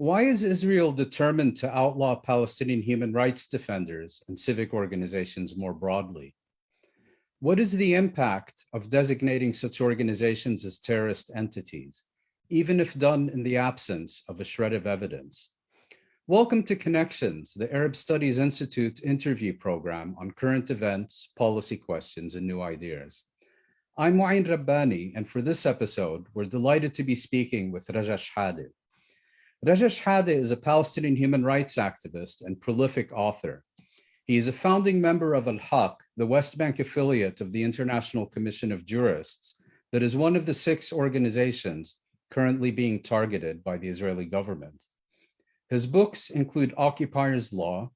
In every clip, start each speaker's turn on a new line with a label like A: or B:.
A: Why is Israel determined to outlaw Palestinian human rights defenders and civic organizations more broadly? What is the impact of designating such organizations as terrorist entities, even if done in the absence of a shred of evidence? Welcome to Connections, the Arab Studies Institute interview program on current events, policy questions, and new ideas. I'm Mouin Rabbani, and for this episode, we're delighted to be speaking with Raja Shehadeh. Raja Shehadeh is a Palestinian human rights activist and prolific author. He is a founding member of Al-Haq, the West Bank affiliate of the International Commission of Jurists, that is one of the 6 organizations currently being targeted by the Israeli government. His books include Occupier's Law,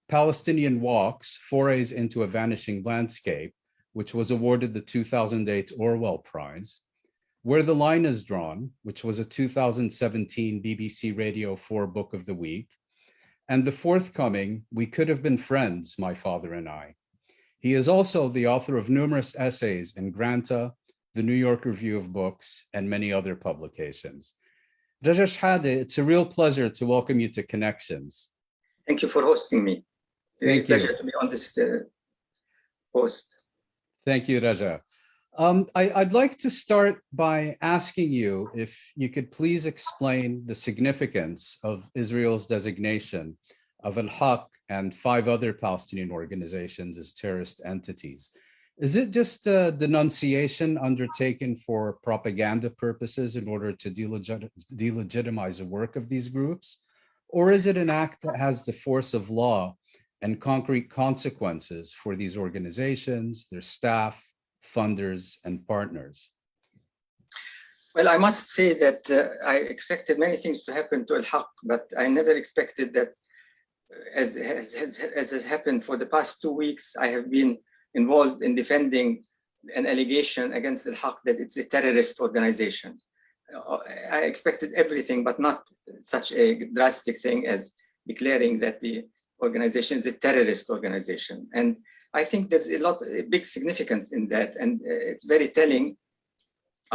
A: Palestinian Walks, Forays into a Vanishing Landscape, which was awarded the 2008 Orwell Prize, Where the Line is Drawn, which was a 2017 BBC Radio 4 Book of the Week, and the forthcoming We Could Have Been Friends, My Father and I. He is also the author of numerous essays in Granta, the New York Review of Books, and many other publications. Raja Shehadeh, it's a real pleasure to welcome you to Connections.
B: Thank you for hosting me. It's a pleasure to be on this post.
A: Thank you, Raja. I'd like to start by asking you if you could please explain the significance of Israel's designation of Al-Haq and 5 other Palestinian organizations as terrorist entities. Is it just a denunciation undertaken for propaganda purposes in order to delegitimize the work of these groups? Or is it an act that has the force of law and concrete consequences for these organizations, their staff, funders, and partners?
B: Well, I must say that I expected many things to happen to Al-Haq, but I never expected that, as has happened for the past 2 weeks, I have been involved in defending an allegation against Al-Haq that it's a terrorist organization. I expected everything, but not such a drastic thing as declaring that the organization is a terrorist organization. And I think there's a big significance in that, and it's very telling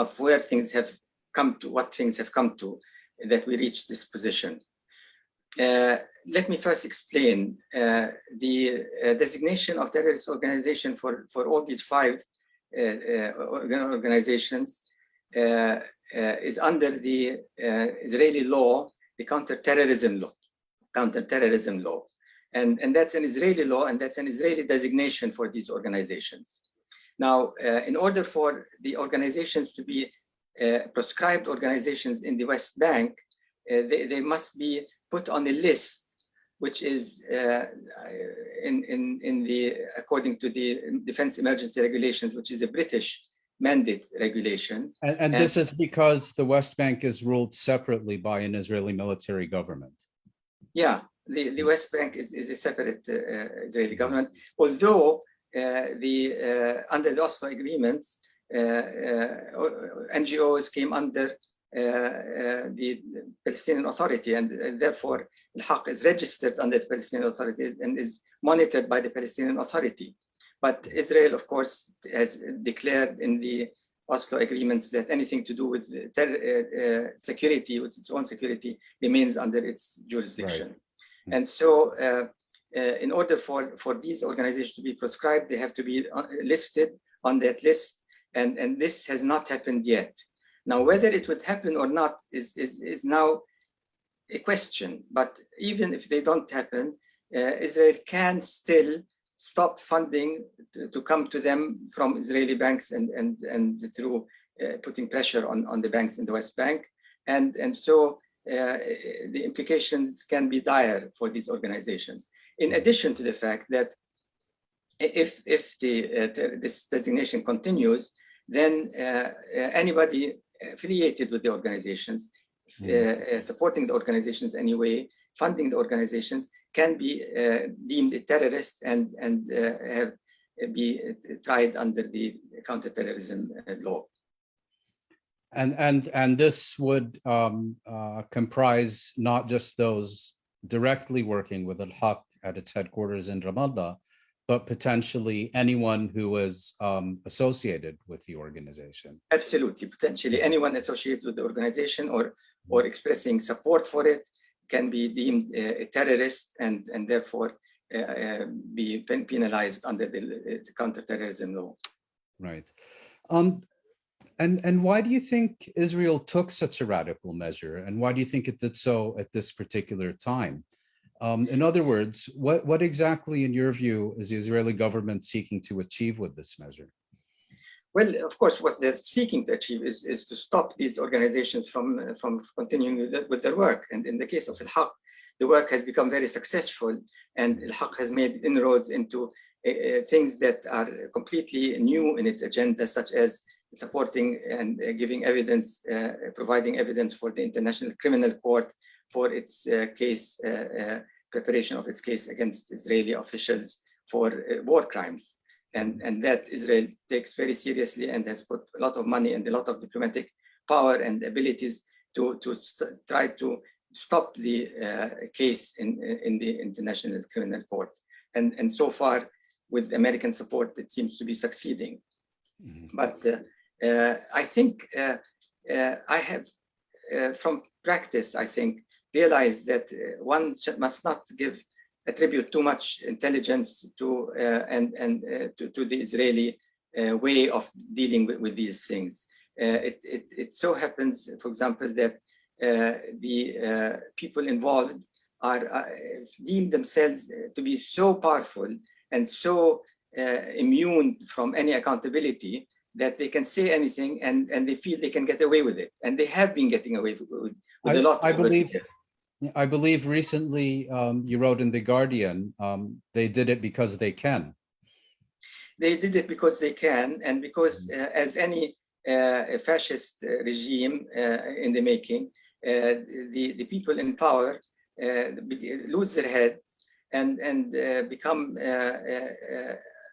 B: of where things have come to, what things have come to, that we reached this position. Let me first explain the designation of terrorist organization for all these 5 organizations is under the Israeli law, the counterterrorism law. And that's an Israeli law, and that's an Israeli designation for these organizations. Now, in order for the organizations to be proscribed organizations in the West Bank, they must be put on a list, which is according to the Defense Emergency Regulations, which is a British mandate regulation.
A: And this is because the West Bank is ruled separately by an Israeli military government.
B: Yeah. The West Bank is a separate Israeli government, although under the Oslo agreements, NGOs came under the Palestinian Authority, and therefore Al-Haq is registered under the Palestinian Authority and is monitored by the Palestinian Authority. But Israel, of course, has declared in the Oslo agreements that anything to do with security, with its own security, remains under its jurisdiction. Right. And so in order for these organizations to be proscribed, they have to be listed on that list. And this has not happened yet. Now, whether it would happen or not is now a question. But even if they don't happen, Israel can still stop funding to come to them from Israeli banks and through putting pressure on the banks in the West Bank. And so the implications can be dire for these organizations. In addition to the fact that if this designation continues, then anybody affiliated with the organizations, supporting the organizations anyway, funding the organizations, can be deemed a terrorist and be tried under the counterterrorism law.
A: And this would comprise not just those directly working with Al-Haq at its headquarters in Ramallah, but potentially anyone who was associated with the organization.
B: Absolutely, potentially anyone associated with the organization or expressing support for it can be deemed a terrorist and therefore be penalized under the counterterrorism law.
A: Right. And why do you think Israel took such a radical measure? And why do you think it did so at this particular time? In other words, what exactly, in your view, is the Israeli government seeking to achieve with this measure?
B: Well, of course, what they're seeking to achieve is to stop these organizations from continuing with their work. And in the case of Al-Haq, the work has become very successful, and Al-Haq has made inroads into things that are completely new in its agenda, such as supporting and giving evidence, providing evidence for the International Criminal Court for its case, preparation of its case against Israeli officials for war crimes. And that Israel takes very seriously and has put a lot of money and a lot of diplomatic power and abilities to try to stop the case in the International Criminal Court. And so far, with American support, it seems to be succeeding. Mm-hmm. But I think I have, from practice, I think, realized that one must not attribute too much intelligence to the Israeli way of dealing with these things. It so happens, for example, that the people involved are deem themselves to be so powerful and so immune from any accountability that they can say anything and they feel they can get away with it. And they have been getting away with a lot of years.
A: I believe recently you wrote in The Guardian, they did it because they can.
B: They did it because they can, and because as any fascist regime in the making, the people in power lose their head and become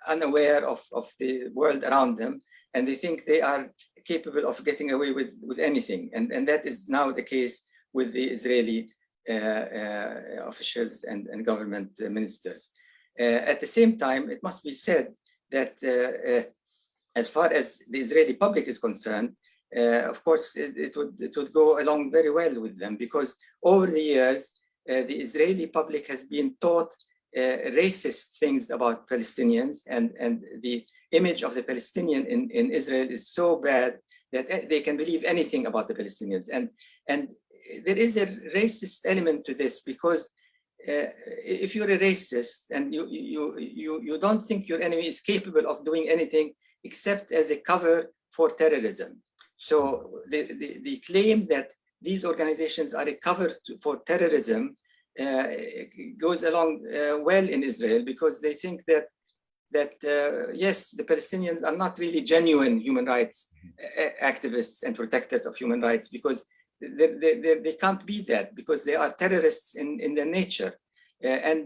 B: unaware of the world around them, and they think they are capable of getting away with anything. And that is now the case with the Israeli officials and government ministers. At the same time, it must be said that as far as the Israeli public is concerned, of course, it would go along very well with them, because over the years, the Israeli public has been taught racist things about Palestinians, and the image of the Palestinian in Israel is so bad that they can believe anything about the Palestinians. And there is a racist element to this, because if you're a racist and you don't think your enemy is capable of doing anything except as a cover for terrorism. So the claim that these organizations are a cover for terrorism goes along well in Israel, because they think that yes, the Palestinians are not really genuine human rights activists and protectors of human rights, because they can't be that, because they are terrorists in their nature. And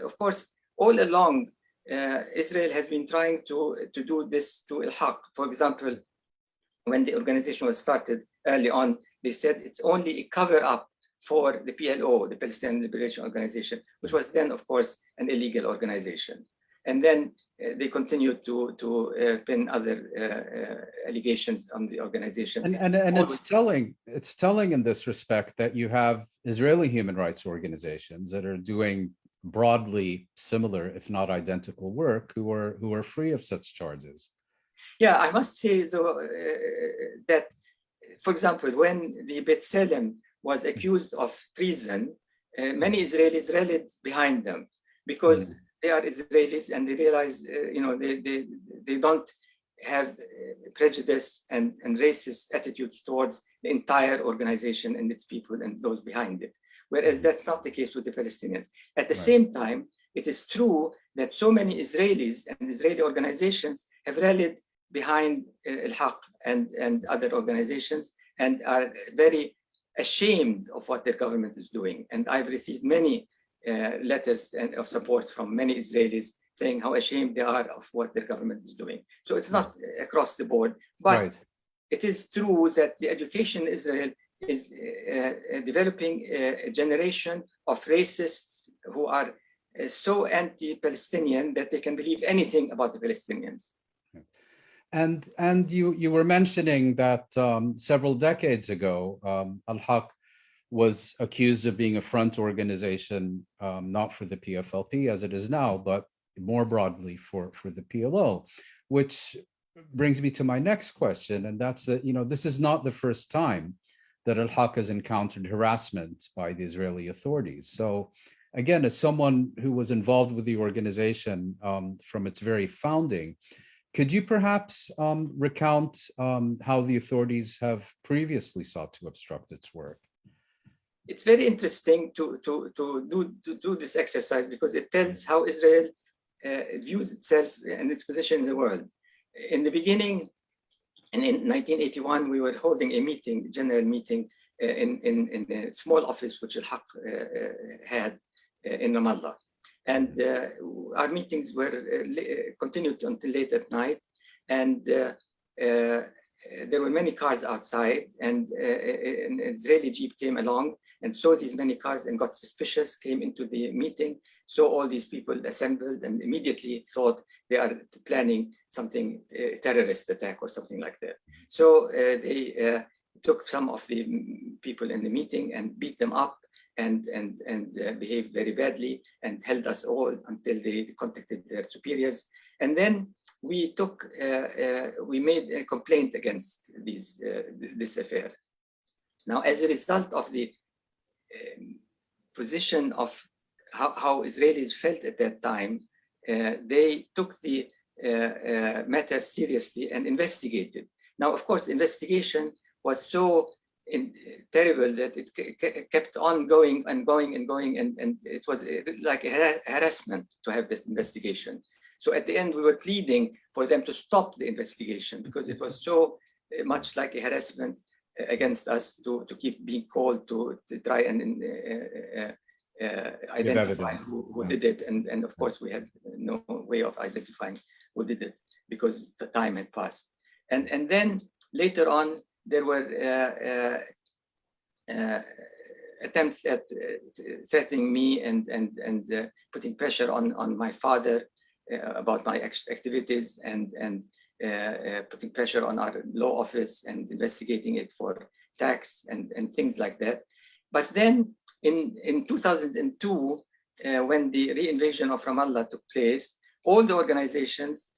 B: of course, all along, Israel has been trying to do this to Al-Haq. For example, when the organization was started early on, they said it's only a cover-up for the PLO, the Palestinian Liberation Organization, which was then, of course, an illegal organization. And then they continued to pin other allegations on the organization.
A: And it's telling in this respect that you have Israeli human rights organizations that are doing broadly similar, if not identical, work, who are free of such charges.
B: Yeah, I must say though that, for example, when the B'Tselem was accused of treason, many Israelis rallied behind them, because they are Israelis and they realize, they don't have prejudice and racist attitudes towards the entire organization and its people and those behind it. Whereas that's not the case with the Palestinians. At the same time, it is true that so many Israelis and Israeli organizations have rallied behind Al-Haq and other organizations and are very ashamed of what their government is doing. And I've received many letters of support from many Israelis saying how ashamed they are of what their government is doing. So it's not across the board, but it is true that the education in Israel is developing a generation of racists who are so anti-Palestinian that they can believe anything about the Palestinians.
A: And you were mentioning that several decades ago, Al-Haq was accused of being a front organization, not for the PFLP as it is now, but more broadly for the PLO, which brings me to my next question, and that's that, this is not the first time that Al-Haq has encountered harassment by the Israeli authorities. So again, as someone who was involved with the organization from its very founding, could you perhaps recount how the authorities have previously sought to obstruct its work?
B: It's very interesting to do this exercise because it tells how Israel views itself and its position in the world. In the beginning, and in 1981, we were holding a meeting, general meeting, in a small office which Al-Haq had in Ramallah. And our meetings were continued until late at night. And there were many cars outside, and an Israeli jeep came along and saw these many cars and got suspicious, came into the meeting, saw all these people assembled, and immediately thought they are planning something, terrorist attack or something like that. So they took some of the people in the meeting and beat them up and behaved very badly and held us all until they contacted their superiors. And then we made a complaint against this affair. Now, as a result of the position of how Israelis felt at that time, they took the matter seriously and investigated. Now, of course, investigation was so terrible that it kept on going and going and going, and it was like a harassment to have this investigation. So at the end, we were pleading for them to stop the investigation because it was so much like a harassment against us to keep being called to try and identify who did it. And of course, we had no way of identifying who did it because the time had passed. And then later on, there were attempts at threatening me and putting pressure on my father about my activities and putting pressure on our law office and investigating it for tax and things like that. But then in 2002, when the re-invasion of Ramallah took place, all the organizations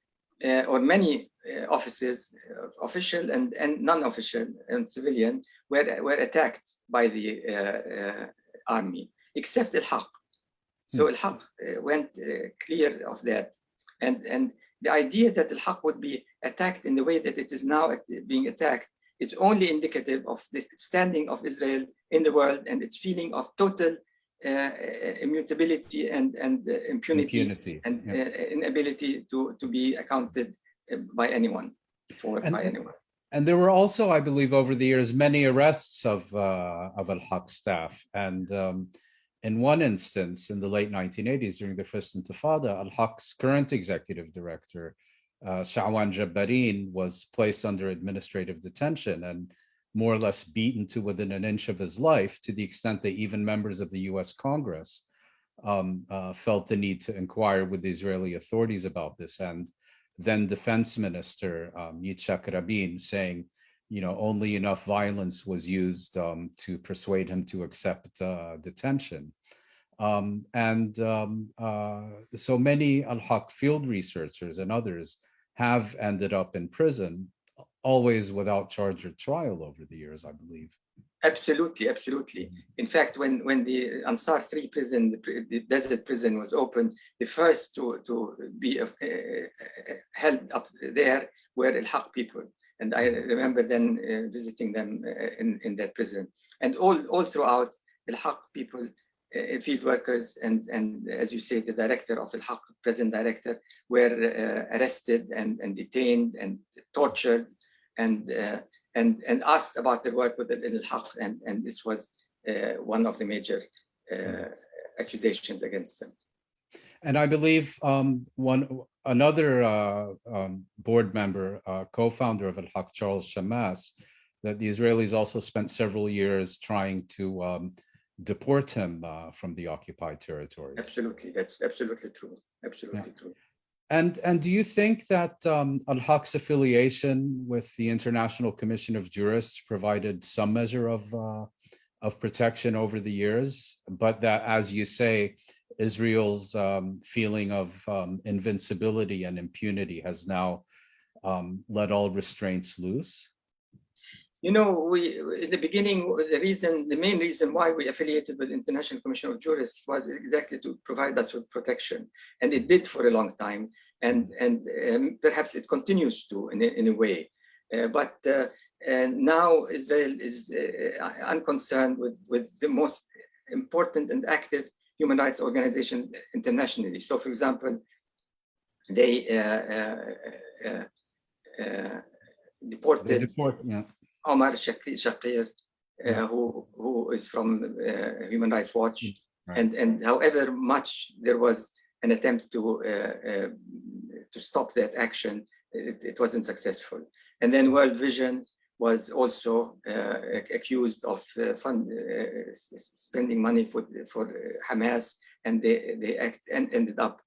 B: or many offices, official and non-official and civilian, were attacked by the army, except Al-Haq. So Al-Haq went clear of that. And the idea that Al-Haq would be attacked in the way that it is now being attacked is only indicative of the standing of Israel in the world and its feeling of total immutability and impunity and inability to be accounted by anyone, by anyone.
A: And there were also, I believe, over the years, many arrests of Al-Haq staff. And in one instance, in the late 1980s, during the first Intifada, Al-Haq's current executive director, Sha'wan Jabbareen, was placed under administrative detention and more or less beaten to within an inch of his life, to the extent that even members of the US Congress felt the need to inquire with the Israeli authorities about this. And then Defense Minister Yitzhak Rabin saying, only enough violence was used to persuade him to accept detention. So many Al-Haq field researchers and others have ended up in prison, always without charge or trial over the years, I believe.
B: Absolutely, absolutely. In fact, when the Ansar 3 prison, the desert prison was opened, the first to be held up there were Al-Haq people. And I remember then visiting them in that prison. And all throughout, Al-Haq people, field workers, and as you say, the director of Al-Haq, present director, were arrested and detained and tortured and asked about their work with Al-Haq. And this was one of the major accusations against them.
A: And I believe another board member, co-founder of Al-Haq, Charles Shammas, that the Israelis also spent several years trying to deport him from the occupied territories.
B: Absolutely, that's absolutely true. Absolutely true.
A: And do you think that Al-Haq's affiliation with the International Commission of Jurists provided some measure of protection over the years, but that, as you say, Israel's feeling of invincibility and impunity has now let all restraints loose?
B: You know, in the beginning, the main reason why we affiliated with the International Commission of Jurists was exactly to provide us with protection, and it did for a long time, and perhaps it continues to in a way. But now Israel is unconcerned with the most important and active human rights organizations internationally. So, for example, they deported Omar Shakir, who is from Human Rights Watch, right. and however much there was an attempt to stop that action, it wasn't successful. And then World Vision was also accused of spending money for Hamas, and they ended up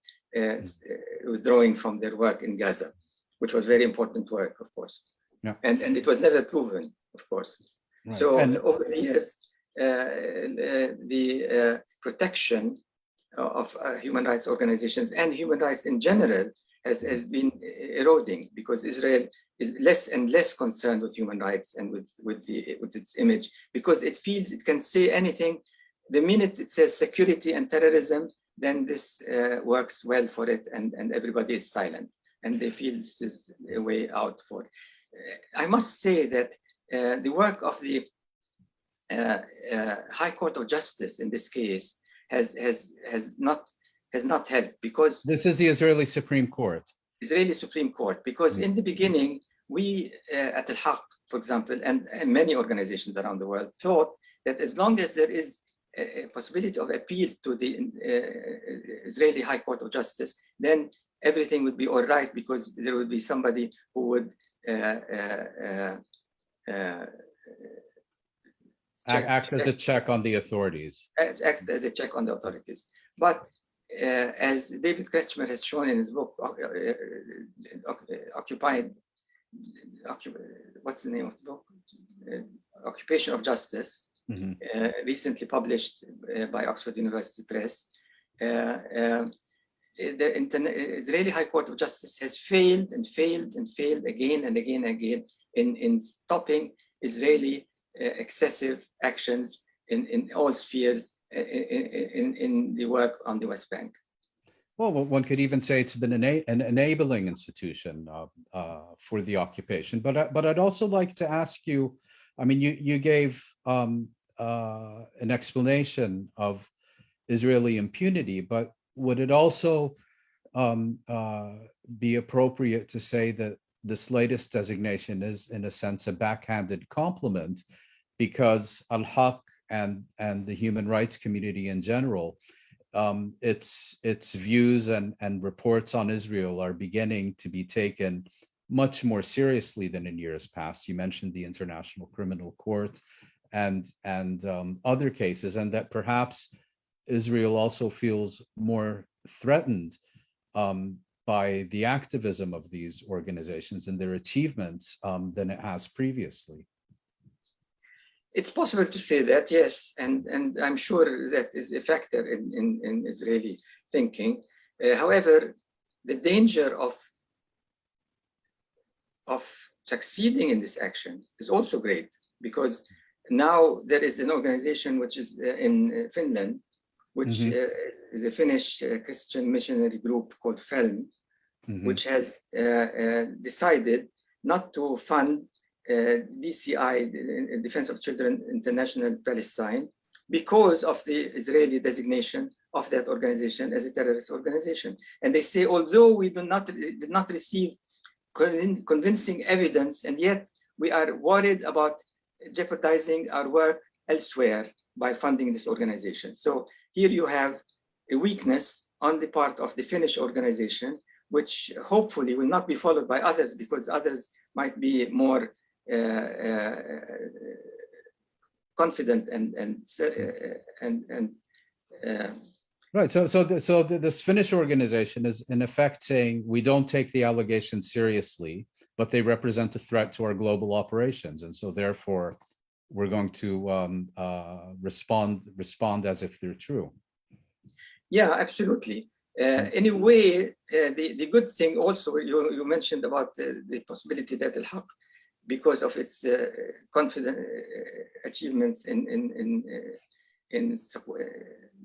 B: withdrawing from their work in Gaza, which was very important work, of course. Yeah. And it was never proven, of course. Right. So over the years, the protection of human rights organizations and human rights in general has been eroding, because Israel is less and less concerned with human rights and with its image, because it feels it can say anything. The minute it says security and terrorism, then this works well for it, and everybody is silent, and they feel this is a way out for it. I must say that the work of the High Court of Justice in this case has not helped, because
A: this is the Israeli Supreme Court.
B: Israeli Supreme Court, because in the beginning we at Al-Haq, for example, and many organizations around the world thought that as long as there is a possibility of appeal to the Israeli High Court of Justice, then everything would be all right, because there would be somebody who would
A: act as a check on the authorities.
B: Act as a check on the authorities. But as David Kretschmer has shown in his book, what's the name of the book? Occupation of Justice, recently published by Oxford University Press, the Israeli High Court of Justice has failed and failed and failed again and again and again in stopping Israeli excessive actions in all spheres in the work on the West Bank.
A: Well, one could even say it's been an enabling institution for the occupation. But I'd also like to ask you, I mean, you gave an explanation of Israeli impunity, but would it also be appropriate to say that this latest designation is, in a sense, a backhanded compliment, because Al-Haq and the human rights community in general, its views and reports on Israel are beginning to be taken much more seriously than in years past? You mentioned the International Criminal Court and other cases, and that perhaps Israel also feels more threatened by the activism of these organizations and their achievements than it has previously.
B: It's possible to say that, yes, and I'm sure that is a factor in Israeli thinking. However, the danger of succeeding in this action is also great, because now there is an organization which is in Finland, which is a Finnish Christian missionary group called FELM, which has decided not to fund DCI, the Defense of Children International Palestine, because of the Israeli designation of that organization as a terrorist organization. And they say, although we did not receive convincing evidence, and yet we are worried about jeopardizing our work elsewhere by funding this organization. So here you have a weakness on the part of the Finnish organization, which hopefully will not be followed by others, because others might be more confident
A: Right. So this Finnish organization is in effect saying we don't take the allegations seriously, but they represent a threat to our global operations, and so therefore we're going to respond as if they're true.
B: Yeah, absolutely. Anyway, the good thing also you mentioned about the possibility that Al-Haq, because of its confident achievements in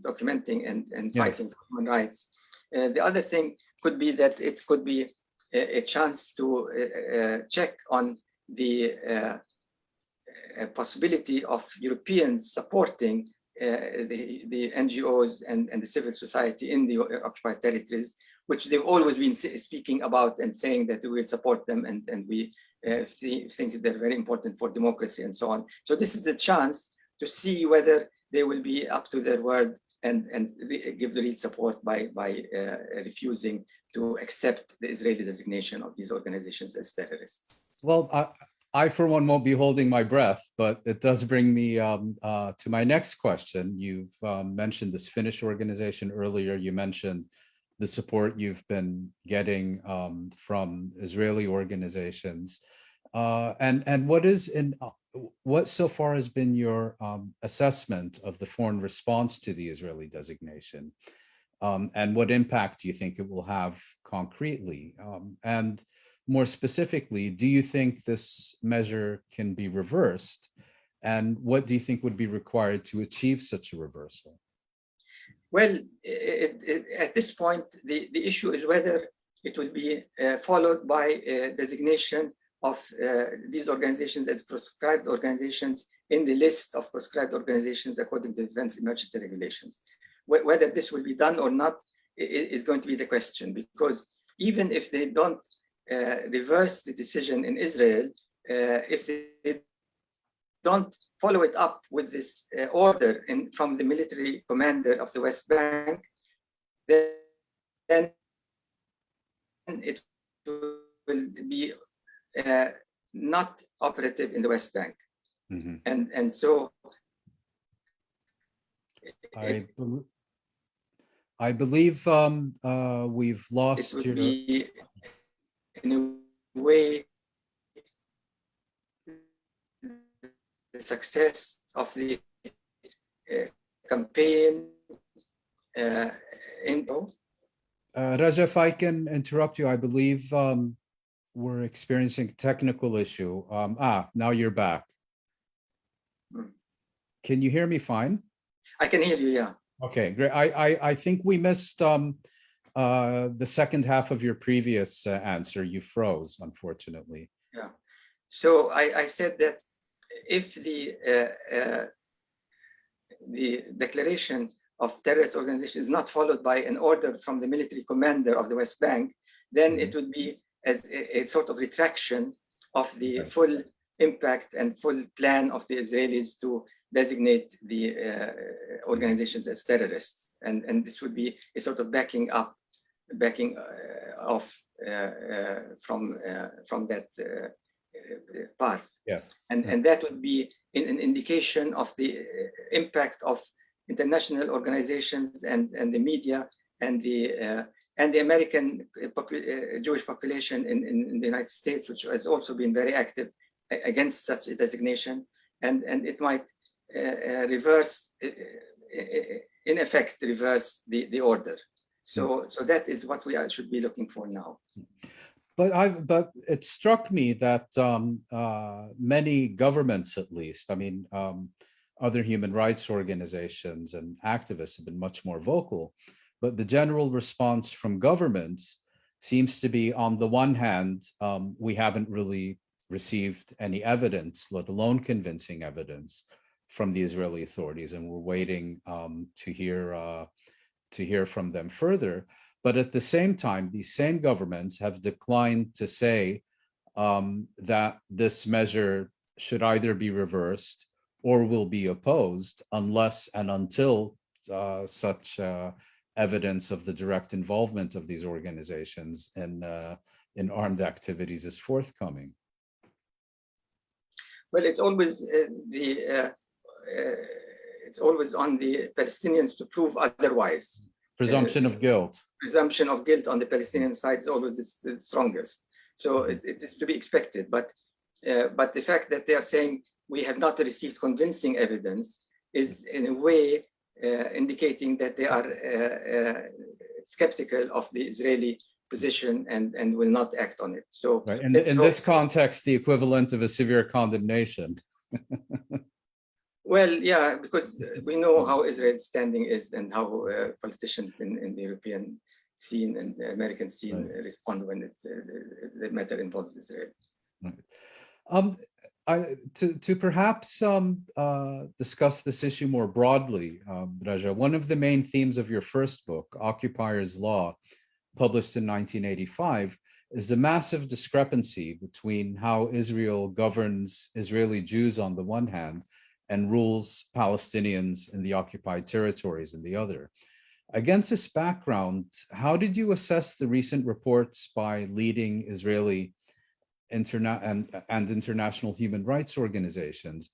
B: documenting and fighting for human rights. The other thing could be that it could be a chance to check on the possibility of Europeans supporting the NGOs and the civil society in the occupied territories, which they've always been speaking about and saying that we will support them and we think they're very important for democracy and so on. So this is a chance to see whether they will be up to their word and give the real support by refusing to accept the Israeli designation of these organizations as terrorists.
A: Well, I for one won't be holding my breath, but it does bring me to my next question. You've mentioned this Finnish organization earlier. You mentioned the support you've been getting from Israeli organizations, and what so far has been your assessment of the foreign response to the Israeli designation, and what impact do you think it will have concretely? And more specifically, do you think this measure can be reversed? And what do you think would be required to achieve such a reversal?
B: Well, at this point, the issue is whether it will be followed by a designation of these organizations as proscribed organizations in the list of proscribed organizations according to defense emergency regulations. Whether this will be done or not is going to be the question, because even if they don't reverse the decision in Israel, if they don't follow it up with this order from the military commander of the West Bank, then it will be not operative in the West Bank. Mm-hmm. And so
A: I believe we've lost
B: it would be in a way the success of the campaign
A: Raja, if I can interrupt you, I believe we're experiencing a technical issue. Now you're back. Can you hear me fine?
B: I can hear you, yeah.
A: Okay, great. I think we missed the second half of your previous answer. You froze, unfortunately.
B: Yeah. So I said that if the declaration of terrorist organization is not followed by an order from the military commander of the West Bank, then it would be as a sort of retraction of the full impact and full plan of the Israelis to designate the organizations as terrorists. And this would be a sort of backing off from that path.
A: Yeah.
B: And that would be an indication of the impact of international organizations and the media and the American Jewish population in the United States, which has also been very active against such a designation, and it might reverse, in effect, reverse the order. So that is what we should be looking for now.
A: But it struck me that many governments, at least, I mean, other human rights organizations and activists have been much more vocal, but the general response from governments seems to be, on the one hand, we haven't really received any evidence, let alone convincing evidence, from the Israeli authorities, and we're waiting to hear from them further. But at the same time, these same governments have declined to say that this measure should either be reversed or will be opposed unless and until such evidence of the direct involvement of these organizations in armed activities is forthcoming.
B: Well, it's always it's always on the Palestinians to prove otherwise.
A: Presumption of guilt.
B: Presumption of guilt on the Palestinian side is always the strongest. So it is to be expected. But the fact that they are saying we have not received convincing evidence is in a way indicating that they are skeptical of the Israeli position and will not act on it. So
A: right. And in this context, the equivalent of a severe condemnation.
B: Well, yeah, because we know how Israel's standing is and how politicians in the European scene and the American scene respond when the matter involves Israel.
A: Right. To perhaps discuss this issue more broadly, Raja, one of the main themes of your first book, Occupier's Law, published in 1985, is the massive discrepancy between how Israel governs Israeli Jews on the one hand and rules Palestinians in the occupied territories on the other. Against this background, how did you assess the recent reports by leading Israeli and international human rights organizations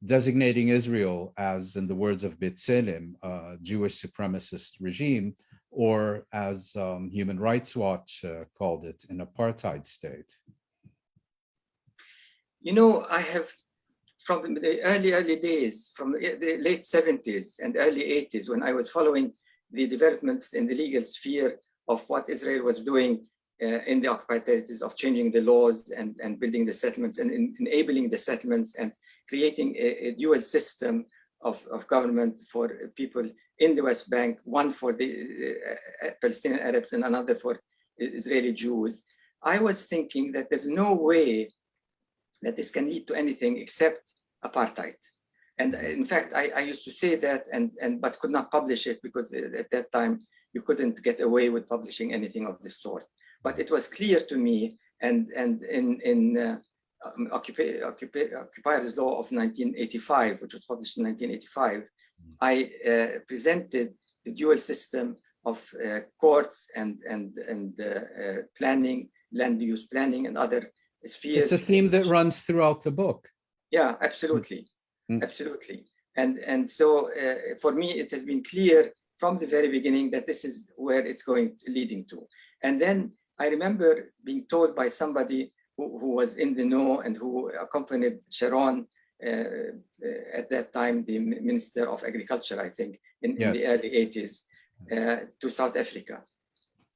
A: designating Israel as, in the words of B'Tselem, a Jewish supremacist regime, or as Human Rights Watch called it, an apartheid state?
B: You know, I have, from the early days, from the late 70s and early 80s, when I was following the developments in the legal sphere of what Israel was doing in the occupied territories, of changing the laws and building the settlements and enabling the settlements and creating a dual system of government for people in the West Bank, one for the Palestinian Arabs and another for Israeli Jews. I was thinking that there's no way that this can lead to anything except apartheid. And in fact, I used to say that, but could not publish it because at that time you couldn't get away with publishing anything of this sort. But it was clear to me, and in Occupier's Law of 1985, which was published in 1985, I presented the dual system of courts and planning, land use planning, and other spheres.
A: It's a theme that runs throughout the book.
B: Yeah, absolutely. Absolutely. And so for me, it has been clear from the very beginning that this is where it's leading to. And then I remember being told by somebody who was in the know and who accompanied Sharon at that time, the Minister of Agriculture, I think, in the early 80s, to South Africa.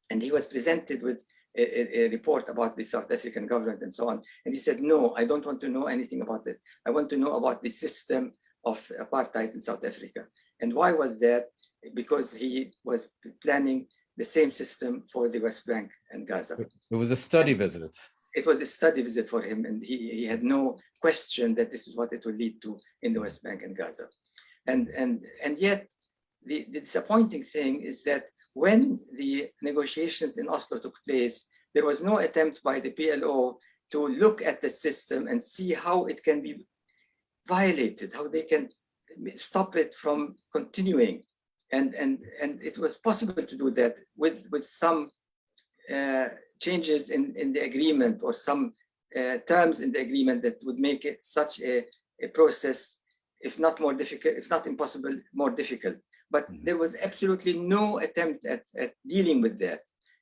B: And he was presented with a report about the South African government and so on. And he said, no, I don't want to know anything about it. I want to know about the system of apartheid in South Africa. And why was that? Because he was planning the same system for the West Bank and Gaza.
A: It was a study visit.
B: It was a study visit for him, and he had no question that this is what it would lead to in the West Bank and Gaza. And yet, the disappointing thing is that when the negotiations in Oslo took place, there was no attempt by the PLO to look at the system and see how it can be violated, how they can stop it from continuing. And it was possible to do that with some changes in the agreement or some terms in the agreement that would make it such a process, if not more difficult, if not impossible, more difficult. But there was absolutely no attempt at dealing with that.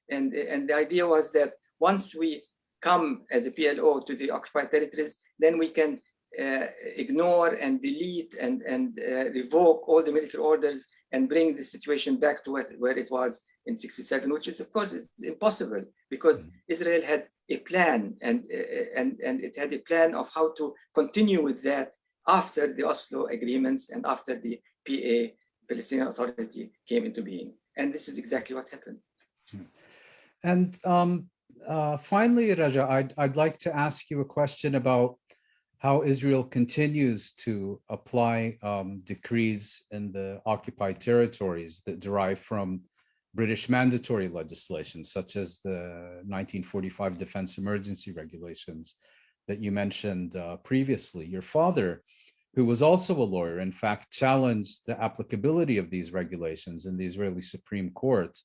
B: And the idea was that once we come as a PLO to the occupied territories, then we can ignore and delete and revoke all the military orders and bring the situation back to where it was in '67, which is, of course, it's impossible because Israel had a plan and it had a plan of how to continue with that after the Oslo agreements and after the PA, Palestinian Authority, came into being. And this is exactly what happened.
A: And finally, Raja, I'd like to ask you a question about how Israel continues to apply decrees in the occupied territories that derive from British mandatory legislation, such as the 1945 Defense Emergency Regulations that you mentioned previously. Your father, who was also a lawyer, in fact, challenged the applicability of these regulations in the Israeli Supreme Court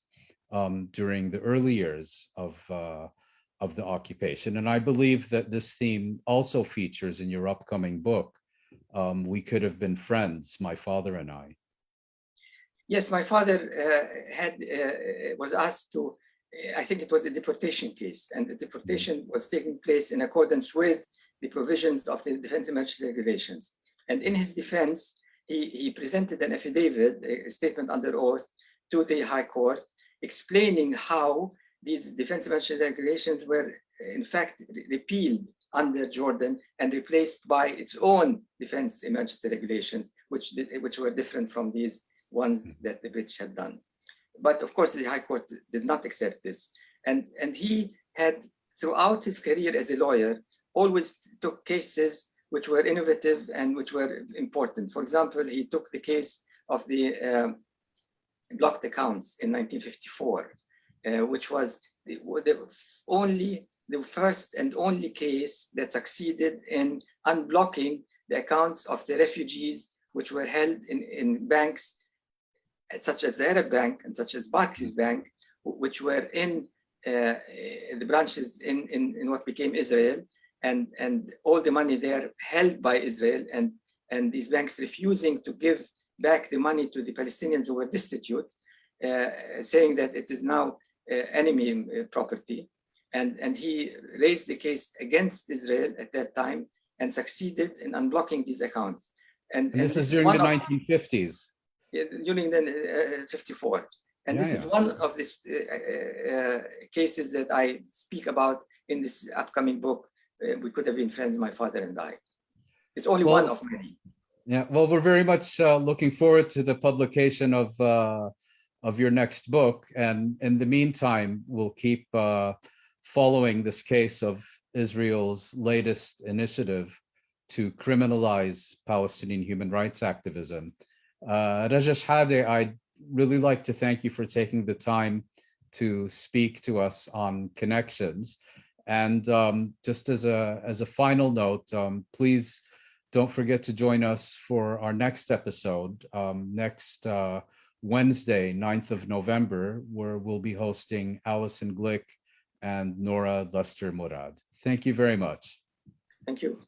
A: during the early years of the occupation. And I believe that this theme also features in your upcoming book, we could have been friends, my father and I.
B: Yes, my father was asked to, I think it was a deportation case, and the deportation was taking place in accordance with the provisions of the Defense Emergency Regulations. And in his defense, he presented an affidavit, a statement under oath, to the High Court, explaining how these Defense Emergency Regulations were in fact repealed under Jordan and replaced by its own Defense Emergency Regulations, which were different from these ones that the British had done. But of course, the High Court did not accept this. And he had, throughout his career as a lawyer, always took cases which were innovative and which were important. For example, he took the case of the blocked accounts in 1954, which was the first and only case that succeeded in unblocking the accounts of the refugees which were held in banks such as the Arab Bank and such as Barclays Bank, which were in the branches in what became Israel, and all the money there held by Israel, and these banks refusing to give back the money to the Palestinians who were destitute, saying that it is now enemy property. And he raised the case against Israel at that time and succeeded in unblocking these accounts.
A: And this was during the 1950s.
B: During the 54. And this is one of these cases that I speak about in this upcoming book. We could have been friends, my father and I. It's only one of many.
A: Yeah, well, we're very much looking forward to the publication of your next book. And in the meantime, we'll keep following this case of Israel's latest initiative to criminalize Palestinian human rights activism. Raja Shehadeh, I'd really like to thank you for taking the time to speak to us on Connections. And just as a final note, please don't forget to join us for our next episode next Wednesday, 9th of November, where we'll be hosting Alison Glick and Nora Luster Murad. Thank you very much.
B: Thank you.